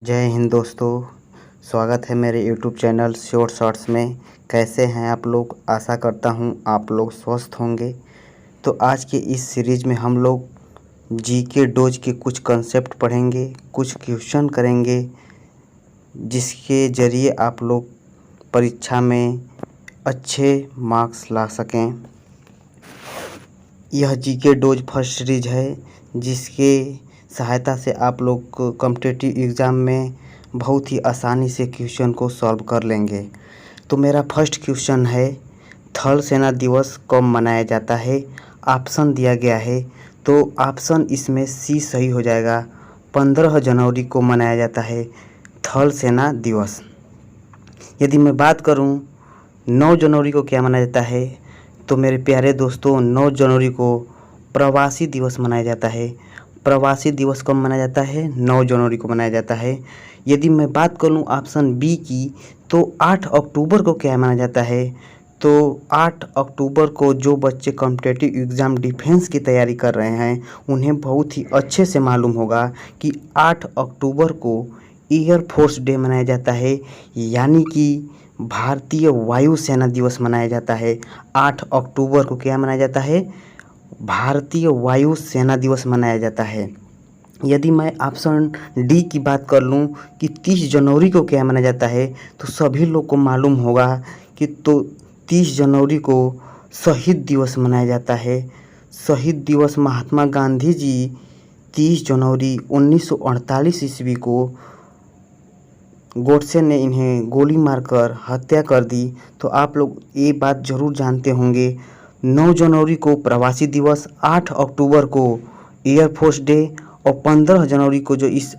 जय हिंद दोस्तों। स्वागत है मेरे यूट्यूब चैनल शॉर्ट शॉर्ट्स में। कैसे हैं आप लोग? आशा करता हूं आप लोग स्वस्थ होंगे। तो आज के इस सीरीज़ में हम लोग जीके डोज के कुछ कंसेप्ट पढ़ेंगे, कुछ क्वेश्चन करेंगे, जिसके ज़रिए आप लोग परीक्षा में अच्छे मार्क्स ला सकें। यह जीके डोज फर्स्ट सीरीज है, जिसके सहायता से आप लोग कॉम्पिटिटिव एग्ज़ाम में बहुत ही आसानी से क्वेश्चन को सॉल्व कर लेंगे। तो मेरा फर्स्ट क्वेश्चन है, थल सेना दिवस कब मनाया जाता है? ऑप्शन दिया गया है, तो ऑप्शन इसमें सी सही हो जाएगा। 15 जनवरी को मनाया जाता है थल सेना दिवस। यदि मैं बात करूं 9 जनवरी को क्या मनाया जाता है, तो मेरे प्यारे दोस्तों 9 जनवरी को प्रवासी दिवस मनाया जाता है। प्रवासी दिवस कब मनाया जाता है? 9 जनवरी को मनाया जाता है। यदि मैं बात करूं ऑप्शन बी की, तो 8 अक्टूबर को क्या मनाया जाता है? तो 8 अक्टूबर को जो बच्चे कॉम्पिटिटिव एग्ज़ाम डिफेंस की तैयारी कर रहे हैं, उन्हें बहुत ही अच्छे से मालूम होगा कि 8 अक्टूबर को एयर फोर्स डे मनाया जाता है, यानी कि भारतीय वायुसेना दिवस मनाया जाता है। 8 अक्टूबर को क्या मनाया जाता है? भारतीय वायु सेना दिवस मनाया जाता है। यदि मैं ऑप्शन डी की बात कर लूं कि 30 जनवरी को क्या मनाया जाता है, तो सभी लोग को मालूम होगा कि 30 जनवरी को शहीद दिवस मनाया जाता है। शहीद दिवस महात्मा गांधी जी 30 जनवरी 1948 ईस्वी को गोडसे ने इन्हें गोली मारकर हत्या कर दी। तो आप लोग ये बात ज़रूर जानते होंगे। 9 जनवरी को प्रवासी दिवस, 8 अक्टूबर को एयरफोर्स डे और 15 जनवरी को जो इस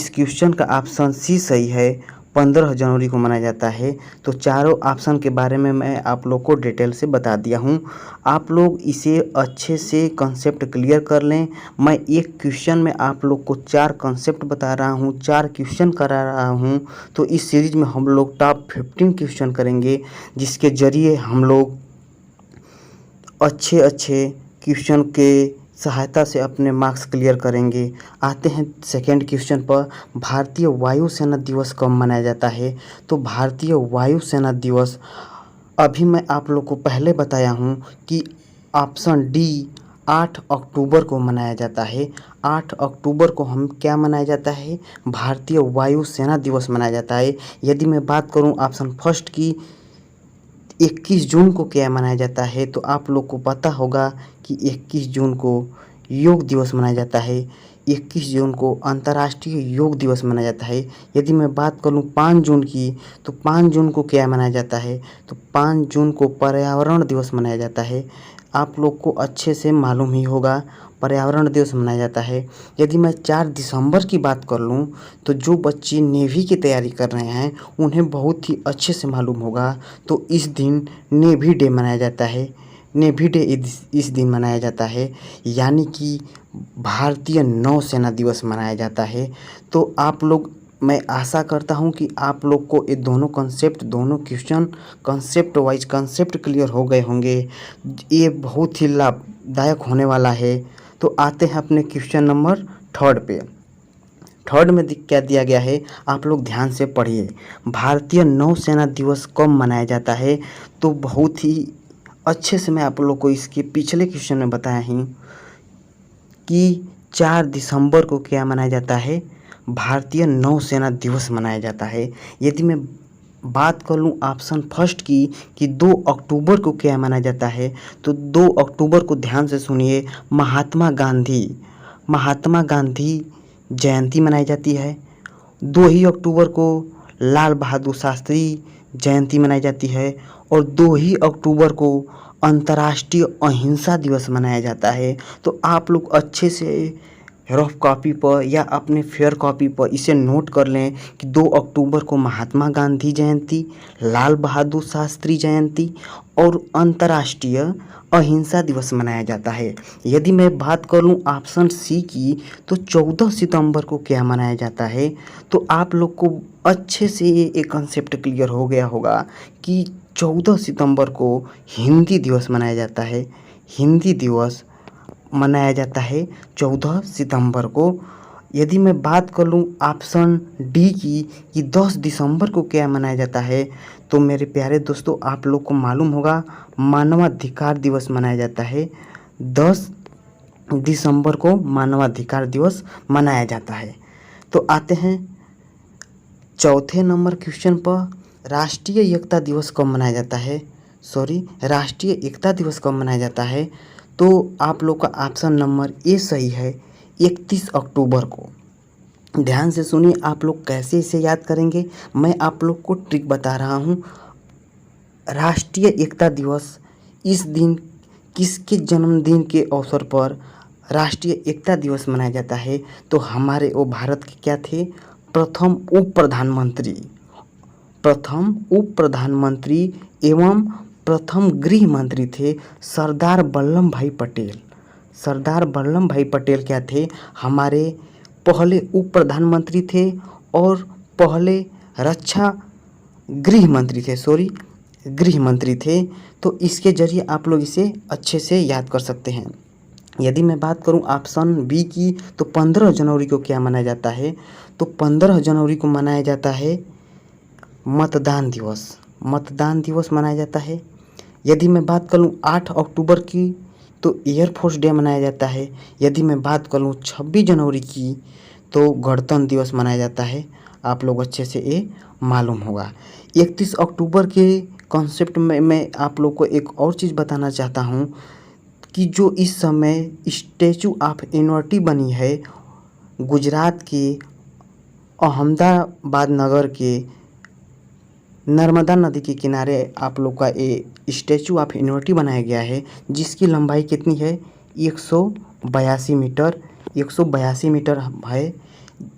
क्वेश्चन का ऑप्शन सी सही है, 15 जनवरी को मनाया जाता है। तो चारों ऑप्शन के बारे में मैं आप लोग को डिटेल से बता दिया हूँ। आप लोग इसे अच्छे से कंसेप्ट क्लियर कर लें। मैं एक क्वेश्चन में आप लोग को 4 कंसेप्ट बता रहा हूँ, 4 क्वेश्चन करा रहा हूँ। तो इस सीरीज में हम लोग टॉप 15 क्वेश्चन करेंगे, जिसके ज़रिए हम लोग अच्छे क्वेश्चन के सहायता से अपने मार्क्स क्लियर करेंगे। आते हैं सेकंड क्वेश्चन पर, भारतीय वायुसेना दिवस कब मनाया जाता है? तो भारतीय वायुसेना दिवस अभी मैं आप लोग को पहले बताया हूँ कि ऑप्शन डी 8 अक्टूबर को मनाया जाता है। 8 अक्टूबर को हम क्या मनाया जाता है? भारतीय वायुसेना दिवस मनाया जाता है। यदि मैं बात करूँ ऑप्शन फर्स्ट की, 21 जून को क्या मनाया जाता है, तो आप लोग को पता होगा कि 21 जून को योग दिवस मनाया जाता है। 21 जून को अंतर्राष्ट्रीय योग दिवस मनाया जाता है। यदि मैं बात करूं 5 जून की, तो 5 जून को क्या मनाया जाता है? तो 5 जून को पर्यावरण दिवस मनाया जाता है। आप लोग को अच्छे से मालूम ही होगा, पर्यावरण दिवस मनाया जाता है। यदि मैं 4 दिसंबर की बात कर लूँ, तो जो बच्चे नेवी की तैयारी कर रहे हैं उन्हें बहुत ही अच्छे से मालूम होगा। तो इस दिन नेवी डे मनाया जाता है। नेवी डे इस दिन मनाया जाता है, यानी कि भारतीय नौसेना दिवस मनाया जाता है। तो आप लोग, मैं आशा करता हूं कि आप लोग को ये दोनों कंसेप्ट, दोनों question concept wise concept clear हो गए होंगे। ये बहुत ही लाभदायक होने वाला है। तो आते हैं अपने क्वेश्चन नंबर थर्ड पे। थर्ड में क्या दिया गया है, आप लोग ध्यान से पढ़िए। भारतीय नौसेना दिवस कब मनाया जाता है? तो बहुत ही अच्छे से मैं आप लोग को इसके पिछले क्वेश्चन में बताया हूँ कि 4 दिसंबर को क्या मनाया जाता है? भारतीय नौसेना दिवस मनाया जाता है। यदि मैं बात कर लूँ ऑप्शन फर्स्ट की कि 2 अक्टूबर को क्या मनाया जाता है, तो 2 अक्टूबर को ध्यान से सुनिए, महात्मा गांधी जयंती मनाई जाती है। 2 ही अक्टूबर को लाल बहादुर शास्त्री जयंती मनाई जाती है। और 2 ही अक्टूबर को अंतर्राष्ट्रीय अहिंसा दिवस मनाया जाता है। तो आप लोग अच्छे से रफ कॉपी पर या अपने फेयर कॉपी पर इसे नोट कर लें कि 2 अक्टूबर को महात्मा गांधी जयंती, लाल बहादुर शास्त्री जयंती और अंतर्राष्ट्रीय अहिंसा दिवस मनाया जाता है। यदि मैं बात करूं ऑप्शन सी की, तो 14 सितंबर को क्या मनाया जाता है? तो आप लोग को अच्छे से ये कंसेप्ट क्लियर हो गया होगा कि 14 सितंबर को हिंदी दिवस मनाया जाता है। हिंदी दिवस मनाया जाता है 14 सितंबर को। यदि मैं बात कर लूँ ऑप्शन डी की कि 10 दिसंबर को क्या मनाया जाता है, तो मेरे प्यारे दोस्तों आप लोग को मालूम होगा मानवाधिकार दिवस मनाया जाता है। 10 दिसंबर को मानवाधिकार दिवस मनाया जाता है। तो आते हैं चौथे नंबर क्वेश्चन पर, राष्ट्रीय एकता दिवस कब मनाया जाता है? राष्ट्रीय एकता दिवस कब मनाया जाता है? तो आप लोग का ऑप्शन नंबर ए सही है, 31 अक्टूबर को। ध्यान से सुनिए, आप लोग कैसे इसे याद करेंगे, मैं आप लोग को ट्रिक बता रहा हूँ। राष्ट्रीय एकता दिवस इस दिन किसके जन्मदिन के अवसर पर राष्ट्रीय एकता दिवस मनाया जाता है? तो हमारे वो भारत के क्या थे, प्रथम उप प्रधानमंत्री एवं प्रथम गृह मंत्री थे सरदार वल्लभ भाई पटेल। सरदार वल्लभ भाई पटेल क्या थे, हमारे पहले उप प्रधानमंत्री थे और पहले रक्षा गृह मंत्री थे। तो इसके जरिए आप लोग इसे अच्छे से याद कर सकते हैं। यदि मैं बात करूं ऑप्शन बी की, तो 15 जनवरी को क्या मनाया जाता है? तो 15 जनवरी को मनाया जाता है मतदान दिवस मनाया जाता है। यदि मैं बात करूं 8 अक्टूबर की, तो एयरफोर्स डे मनाया जाता है। यदि मैं बात करूं 26 जनवरी की, तो गणतंत्र दिवस मनाया जाता है। आप लोग अच्छे से ये मालूम होगा। 31 अक्टूबर के कॉन्सेप्ट में मैं आप लोग को एक और चीज़ बताना चाहता हूँ कि जो इस समय स्टैचू ऑफ यूनिटी बनी है गुजरात के अहमदाबाद नगर के नर्मदा नदी के किनारे आप लोग का ये स्टैचू ऑफ यूनिटी बनाया गया है, जिसकी लंबाई कितनी है, 182 मीटर है।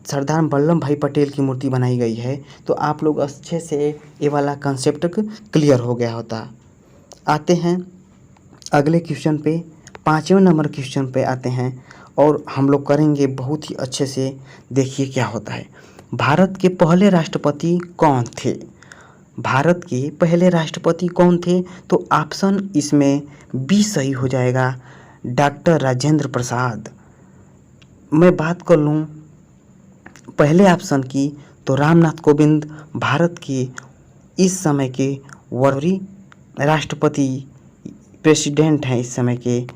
सरदार वल्लभ भाई पटेल की मूर्ति बनाई गई है। तो आप लोग अच्छे से ये वाला कंसेप्ट क्लियर हो गया होता। आते हैं अगले क्वेश्चन पे, 5वें नंबर क्वेश्चन पे आते हैं और हम लोग करेंगे बहुत ही अच्छे से। देखिए क्या होता है, भारत के पहले राष्ट्रपति कौन थे? भारत के पहले राष्ट्रपति कौन थे? तो ऑप्शन इसमें बी सही हो जाएगा, डॉक्टर राजेंद्र प्रसाद। मैं बात कर लूँ पहले ऑप्शन की, तो रामनाथ कोविंद भारत के इस समय के वर्तमान राष्ट्रपति प्रेसिडेंट हैं इस समय के।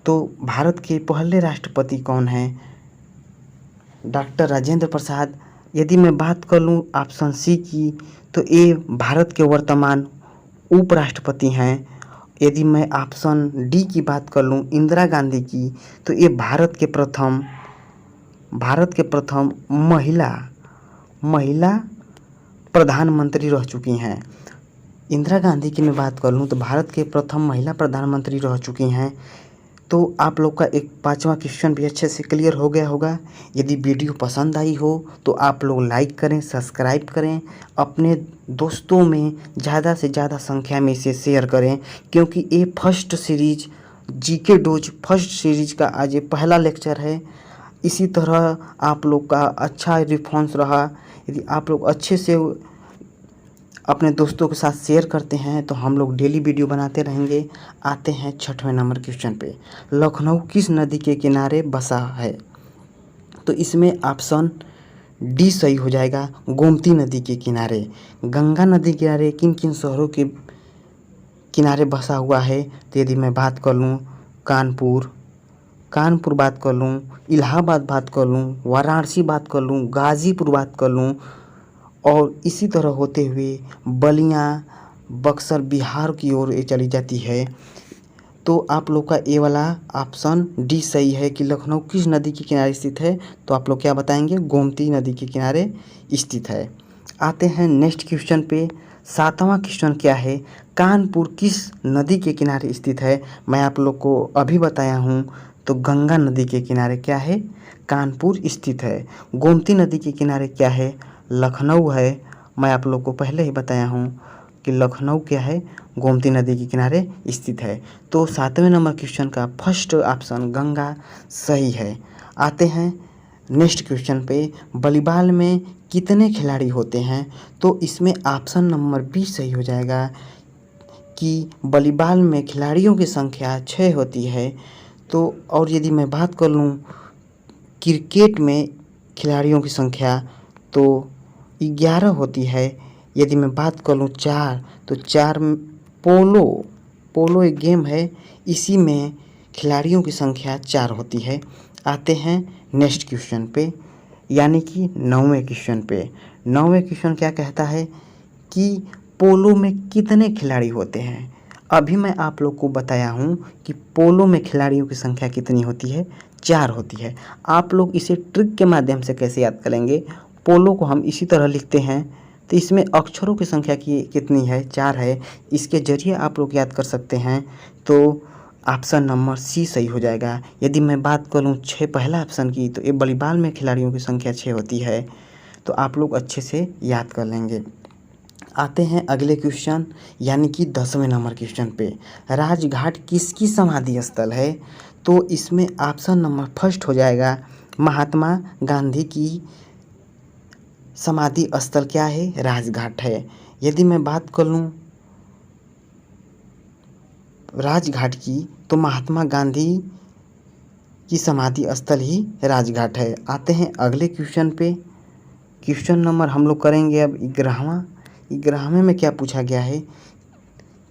तो भारत के पहले राष्ट्रपति कौन हैं? डॉक्टर राजेंद्र प्रसाद। यदि मैं बात कर लूँ ऑप्शन सी की, तो ये भारत के वर्तमान उपराष्ट्रपति हैं। यदि मैं ऑप्शन डी की बात कर लूँ इंदिरा गांधी की, तो ये भारत के प्रथम महिला प्रधानमंत्री रह चुकी हैं। इंदिरा गांधी की मैं बात कर लूँ तो भारत के प्रथम महिला प्रधानमंत्री रह चुकी हैं। तो आप लोग का एक 5वां क्वेश्चन भी अच्छे से क्लियर हो गया होगा। यदि वीडियो पसंद आई हो तो आप लोग लाइक करें, सब्सक्राइब करें, अपने दोस्तों में ज़्यादा से ज़्यादा संख्या में इसे शेयर करें, क्योंकि ये first series GK dose first series का आज ये पहला लेक्चर है। इसी तरह आप लोग का अच्छा रिस्पॉन्स रहा। यदि आप लोग अच्छे से अपने दोस्तों के साथ शेयर करते हैं तो हम लोग डेली वीडियो बनाते रहेंगे। आते हैं 6वें नंबर क्वेश्चन पे, लखनऊ किस नदी के किनारे बसा है? तो इसमें ऑप्शन डी सही हो जाएगा, गोमती नदी के किनारे। गंगा नदी के किनारे किन किन शहरों के किनारे बसा हुआ है? तो यदि मैं बात कर लूँ कानपुर बात कर लूँ, इलाहाबाद बात कर लूँ, वाराणसी बात कर लूँ, गाज़ीपुर बात कर लूँ, और इसी तरह होते हुए बलिया बक्सर बिहार की ओर ये चली जाती है। तो आप लोग का ए वाला ऑप्शन डी सही है कि लखनऊ किस नदी के किनारे स्थित है? तो आप लोग क्या बताएंगे? गोमती नदी के किनारे स्थित है। आते हैं नेक्स्ट क्वेश्चन पे। 7वां क्वेश्चन क्या है? कानपुर किस नदी के किनारे स्थित है? मैं आप लोग को अभी बताया हूँ, तो गंगा नदी के किनारे क्या है? कानपुर स्थित है। गोमती नदी के किनारे क्या है? लखनऊ है। मैं आप लोग को पहले ही बताया हूँ कि लखनऊ क्या है? गोमती नदी के किनारे स्थित है। तो 7वें नंबर क्वेश्चन का फर्स्ट ऑप्शन गंगा सही है। आते हैं नेक्स्ट क्वेश्चन पे, वॉलीबॉल में कितने खिलाड़ी होते हैं? तो इसमें ऑप्शन नंबर बी सही हो जाएगा कि वॉलीबॉल में खिलाड़ियों की संख्या 6 होती है। तो और यदि मैं बात कर लूँ क्रिकेट में खिलाड़ियों की संख्या तो 11 होती है। यदि मैं बात कर लूँ 4, तो 4 पोलो एक गेम है, इसी में खिलाड़ियों की संख्या 4 होती है। आते हैं नेक्स्ट क्वेश्चन पे, यानी कि 9वें क्वेश्चन पे। 9वें क्वेश्चन क्या कहता है कि पोलो में कितने खिलाड़ी होते हैं। अभी मैं आप लोग को बताया हूँ कि पोलो में खिलाड़ियों की संख्या कितनी होती है, 4 होती है। आप लोग इसे ट्रिक के माध्यम से कैसे याद करेंगे, पोलो को हम इसी तरह लिखते हैं, तो इसमें अक्षरों की संख्या कितनी है, 4 है। इसके जरिए आप लोग याद कर सकते हैं, तो ऑप्शन नंबर सी सही हो जाएगा। यदि मैं बात करूँ 6 पहला ऑप्शन की, तो ये वॉलीबॉल में खिलाड़ियों की संख्या 6 होती है, तो आप लोग अच्छे से याद कर लेंगे। आते हैं अगले क्वेश्चन, यानी कि 10वें नंबर क्वेश्चन पे। राजघाट किसकी समाधि स्थल है, तो इसमें ऑप्शन नंबर फर्स्ट हो जाएगा महात्मा गांधी की समाधि स्थल क्या है, राजघाट है। यदि मैं बात कर लूँ राजघाट की, तो महात्मा गांधी की समाधि स्थल ही राजघाट है। आते हैं अगले क्वेश्चन पे। क्वेश्चन नंबर हम लोग करेंगे अब 11वां। 11वें में क्या पूछा गया है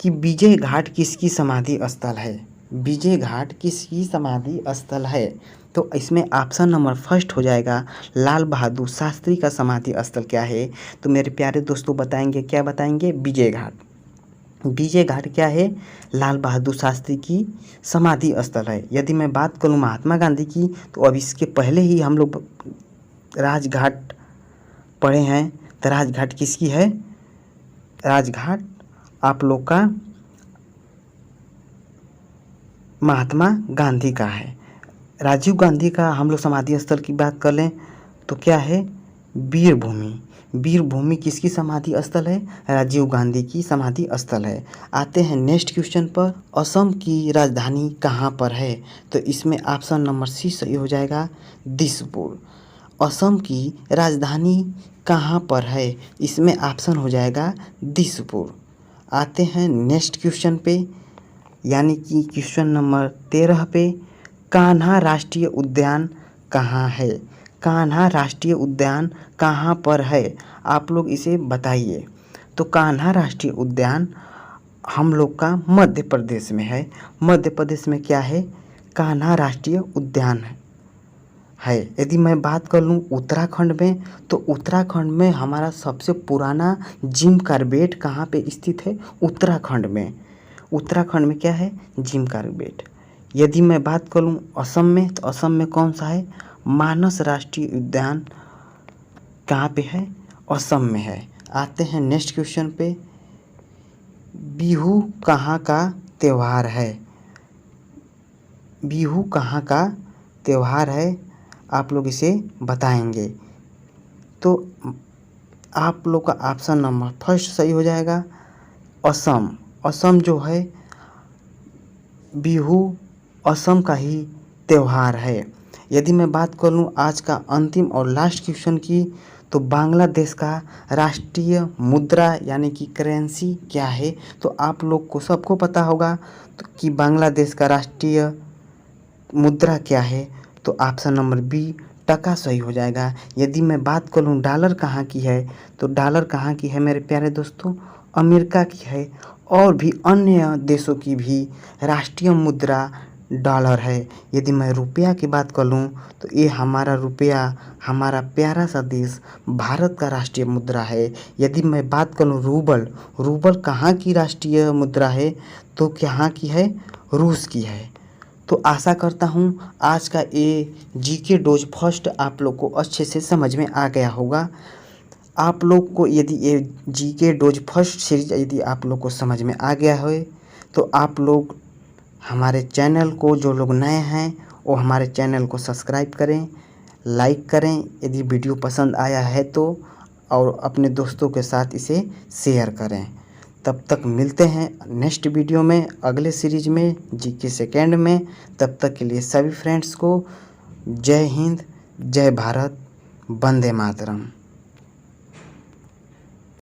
कि विजय घाट किसकी समाधि स्थल है, विजय घाट किसकी समाधि स्थल है। तो इसमें ऑप्शन नंबर फर्स्ट हो जाएगा लाल बहादुर शास्त्री का समाधि स्थल क्या है। तो मेरे प्यारे दोस्तों बताएंगे, क्या बताएंगे, विजय घाट। विजय घाट क्या है, लाल बहादुर शास्त्री की समाधि स्थल है। यदि मैं बात करूँ महात्मा गांधी की, तो अब इसके पहले ही हम लोग राजघाट पढ़े हैं, तो राजघाट किसकी है, राजघाट आप लोग का महात्मा गांधी का है। राजीव गांधी का हम लोग समाधि स्थल की बात कर लें तो क्या है, वीरभूमि। वीरभूमि किसकी समाधि स्थल है, राजीव गांधी की समाधि स्थल है। आते हैं नेक्स्ट क्वेश्चन पर, असम की राजधानी कहाँ पर है, तो इसमें ऑप्शन नंबर सी सही हो जाएगा, दिसपुर। असम की राजधानी कहाँ पर है, इसमें ऑप्शन हो जाएगा दिसपुर। आते हैं नेक्स्ट क्वेश्चन पे, यानी कि क्वेश्चन नंबर 13 पे। कान्हा राष्ट्रीय उद्यान कहाँ है, कान्हा राष्ट्रीय उद्यान कहाँ पर है, आप लोग इसे बताइए। तो कान्हा राष्ट्रीय उद्यान हम लोग का मध्य प्रदेश में है। मध्य प्रदेश में क्या है, कान्हा राष्ट्रीय उद्यान है। यदि मैं बात कर लूँ उत्तराखंड में, तो उत्तराखंड में हमारा सबसे पुराना जिम कॉर्बेट कहाँ पे स्थित है, उत्तराखंड में। उत्तराखंड में क्या है, जिम कॉर्बेट। यदि मैं बात करूँ असम में, तो असम में कौन सा है, मानस राष्ट्रीय उद्यान कहाँ पे है, असम में है। आते हैं नेक्स्ट क्वेश्चन पे, बिहू कहाँ का त्यौहार है, बिहू कहाँ का त्यौहार है, आप लोग इसे बताएंगे। तो आप लोग का ऑप्शन नंबर फर्स्ट सही हो जाएगा, असम। असम जो है, बिहू असम का ही त्यौहार है। यदि मैं बात कर लूँ आज का अंतिम और लास्ट क्वेश्चन की, तो बांग्लादेश का राष्ट्रीय मुद्रा यानी कि करेंसी क्या है, तो आप लोग को सबको पता होगा तो कि बांग्लादेश का राष्ट्रीय मुद्रा क्या है, तो ऑप्शन नंबर बी टका सही हो जाएगा। यदि मैं बात करूँ डॉलर कहाँ की है, तो डॉलर कहाँ की है मेरे प्यारे दोस्तों, अमेरिका की है। और भी अन्य देशों की भी राष्ट्रीय मुद्रा डॉलर है। यदि मैं रुपया की बात कर लूँ, तो ये हमारा रुपया, हमारा प्यारा सा देश भारत का राष्ट्रीय मुद्रा है। यदि मैं बात करूँ रूबल, रूबल कहाँ की राष्ट्रीय मुद्रा है, तो कहाँ की है, रूस की है। तो आशा करता हूँ आज का ये जीके डोज फर्स्ट आप लोग को अच्छे से समझ में आ गया होगा। आप लोग को यदि ये जीके डोज फर्स्ट सीरीज यदि आप लोग को समझ में आ गया है, तो आप लोग हमारे चैनल को, जो लोग नए हैं वो हमारे चैनल को सब्सक्राइब करें, लाइक करें यदि वीडियो पसंद आया है तो, और अपने दोस्तों के साथ इसे शेयर करें। तब तक मिलते हैं नेक्स्ट वीडियो में, अगले सीरीज में, जीके सेकेंड में। तब तक के लिए सभी फ्रेंड्स को जय हिंद, जय भारत, वंदे मातरम।